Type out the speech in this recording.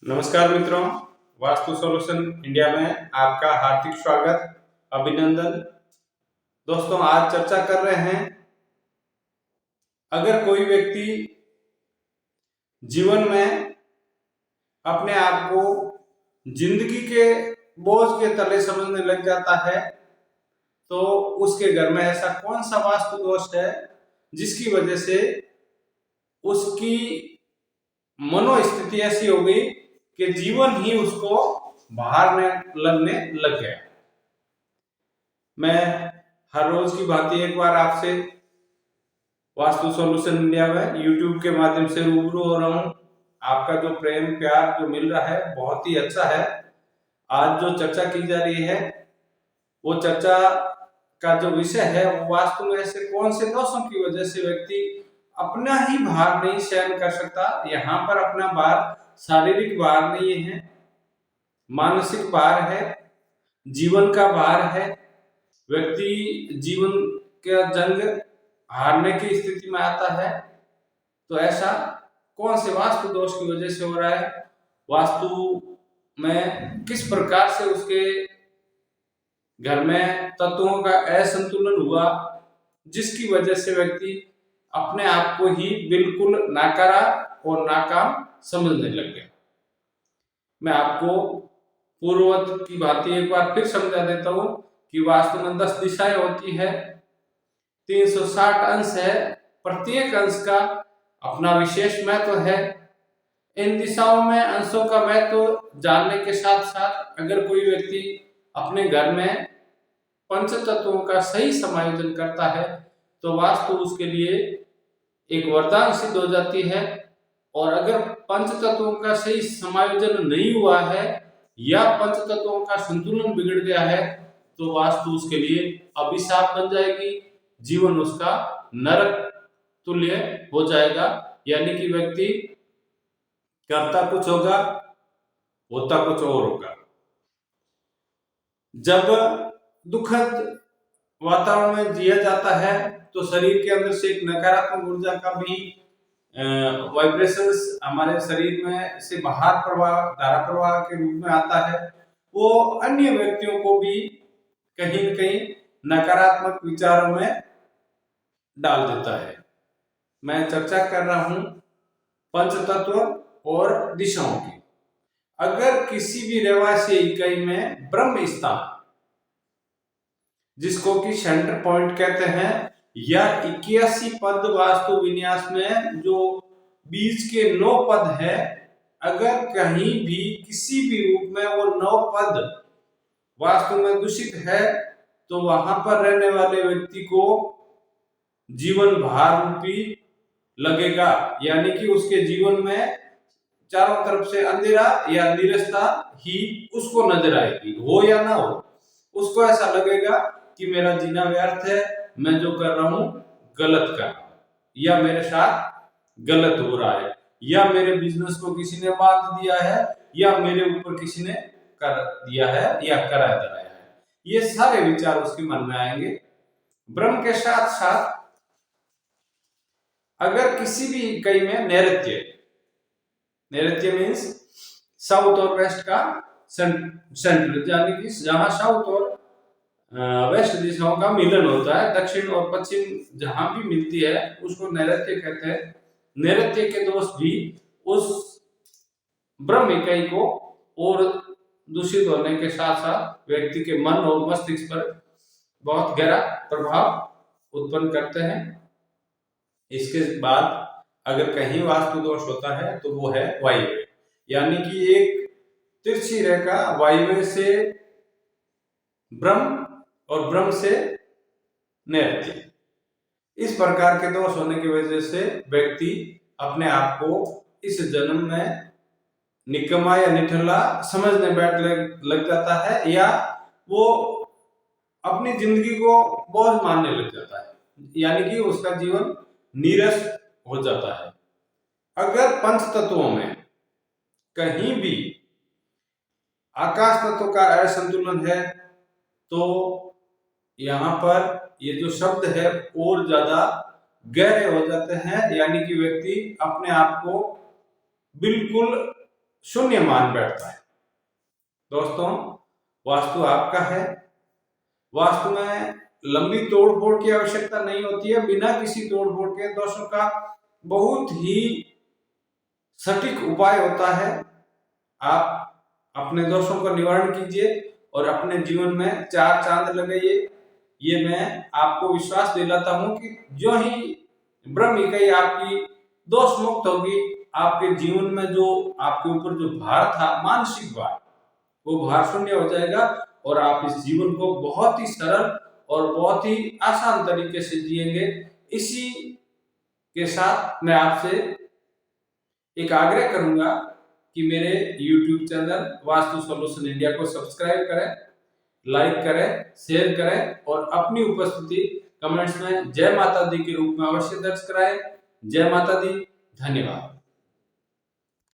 नमस्कार मित्रों, vastu solution India में आपका हार्दिक स्वागत, अभिनंदन। दोस्तों, आज चर्चा कर रहे हैं, अगर कोई व्यक्ति जीवन में अपने आप को जिंदगी के बोझ के तले समझने लग जाता है, तो उसके घर में ऐसा कौन सा वास्तु दोष है जिसकी वजह से उसकी मनोस्थिति ऐसी हो गई कि जीवन ही उसको बाहर लगने लग गया। मैं हर रोज की भांति एक बार आपसे वास्तु सॉल्यूशन इंडिया में यूट्यूब के माध्यम से रूबरू हो रहा हूं। आपका जो प्रेम प्यार जो मिल रहा है बहुत ही अच्छा है। आज जो चर्चा की जा रही है, वो चर्चा का जो विषय है वो वास्तु में ऐसे कौन से दोषों की वजह से व्यक्ति अपना ही भार नहीं सहन कर सकता। यहाँ पर अपना भार शारीरिक भार नहीं है, मानसिक भार है, जीवन का भार है। व्यक्ति जीवन का जंग हारने की स्थिति में आता है, तो ऐसा कौन से वास्तु दोष की वजह से हो रहा है, वास्तु में किस प्रकार से उसके घर में तत्वों का असंतुलन हुआ जिसकी वजह से व्यक्ति अपने आप को ही बिल्कुल नाकारा और नाकाम समझने लग गया। मैं आपको पूर्ववत की भांति एक बार फिर समझा देता हूं कि वास्तु में 10 दिशाएं होती है, 360 अंश है, प्रत्येक अंश का अपना विशेष महत्व है। इन दिशाओं में अंशों का महत्व जानने के साथ साथ अगर कोई व्यक्ति अपने घर में पंच तत्वों का सही समायोजन करता है तो वास्तु उसके लिए एक वरदान सिद्ध हो जाती है। और अगर पंच तत्वों का सही समायोजन नहीं हुआ है या पंच तत्वों का संतुलन बिगड़ गया है तो वास्तु उसके लिए अभिशाप बन जाएगी, जीवन उसका नरक तुल्य हो जाएगा। यानी कि व्यक्ति करता कुछ होगा, होता कुछ और होगा। जब दुखद वातावरण में जिया जाता है तो शरीर के अंदर से एक नकारात्मक ऊर्जा का भी वाइब्रेशंस हमारे शरीर में से बाहर प्रवाह, धारा प्रवाह के रूप में आता है। वो अन्य व्यक्तियों को भी कहीं न कहीं नकारात्मक विचारों में डाल देता है। मैं चर्चा कर रहा हूं पंच तत्व और दिशाओं की। अगर किसी भी रहवासी इकाई में ब्रह्म स्थान, जिसको कि सेंटर पॉइंट कहते हैं, या 81 पद वास्तु विन्यास में जो बीच के 9 पद है, अगर कहीं भी किसी भी रूप में वो 9 पद वास्तु में दूषित है तो वहां पर रहने वाले व्यक्ति को जीवन भार रूपी लगेगा। यानी कि उसके जीवन में चारों तरफ से अंधेरा या निरस्ता ही उसको नजर आएगी, हो या ना हो। उसको ऐसा लगेगा कि मेरा जीना व्यर्थ है, मैं जो कर रहा हूं गलत कर रहा हूं, या मेरे साथ गलत हो रहा है, या मेरे बिजनेस को किसी ने बांध दिया है, या मेरे ऊपर किसी ने कर दिया है या करा दिया है। ये सारे विचार उसके मन में आएंगे। ब्रह्म के साथ साथ अगर किसी भी इकाई में नैऋत्य मीन्स साउथ और वेस्ट का सेंटर, यानी कि जहां साउथ और वेस्ट दिशाओं का मिलन होता है, दक्षिण और पश्चिम जहां भी मिलती है उसको नैऋत्य कहते हैं। नैऋत्य के दोष भी उस ब्रह्म इकाई को और दूषित होने के साथ साथ व्यक्ति के मन और मस्तिष्क पर बहुत गहरा प्रभाव उत्पन्न करते हैं। इसके बाद अगर कहीं वास्तु दोष होता है तो वो है वायव्य, यानी कि एक तिरछी रेखा वायव्य से ब्रह्म और ब्रह्म से नैऋत्य। इस प्रकार के दोष होने की वजह से व्यक्ति अपने आप को इस जन्म में निकम्मा या निठल्ला समझने बैठ लग जाता है, या वो अपनी जिंदगी को बोझ मानने लग जाता है, यानी कि उसका जीवन नीरस हो जाता है। अगर पंच तत्वों में कहीं भी आकाश तत्व का असंतुलन है तो यहाँ पर ये जो शब्द है और ज्यादा गहरे हो जाते हैं, यानी कि व्यक्ति अपने आप को बिल्कुल शून्य मान बैठता है। दोस्तों, वास्तु आपका है। वास्तु में लंबी तोड़-फोड़ की आवश्यकता नहीं होती है। बिना किसी तोड़-फोड़ के दोषों का बहुत ही सटीक उपाय होता है। आप अपने दोषों का निवारण कीजिए और अपने जीवन में 4 चांद लगाइए। ये मैं आपको विश्वास दिलाता हूं कि जो ही ब्रह्म इकाई आपकी दोष मुक्त होगी, आपके जीवन में जो आपके ऊपर जो भार था, मानसिक भार, वो भार शून्य हो जाएगा और आप इस जीवन को बहुत ही सरल और बहुत ही आसान तरीके से जिएंगे। इसी के साथ मैं आपसे एक आग्रह करूंगा कि मेरे YouTube channel vastu solution India को सब्सक्राइब करें, लाइक करें, शेयर करें और अपनी उपस्थिति कमेंट्स में जय माता दी के रूप में अवश्य दर्ज कराएं। जय माता दी। धन्यवाद।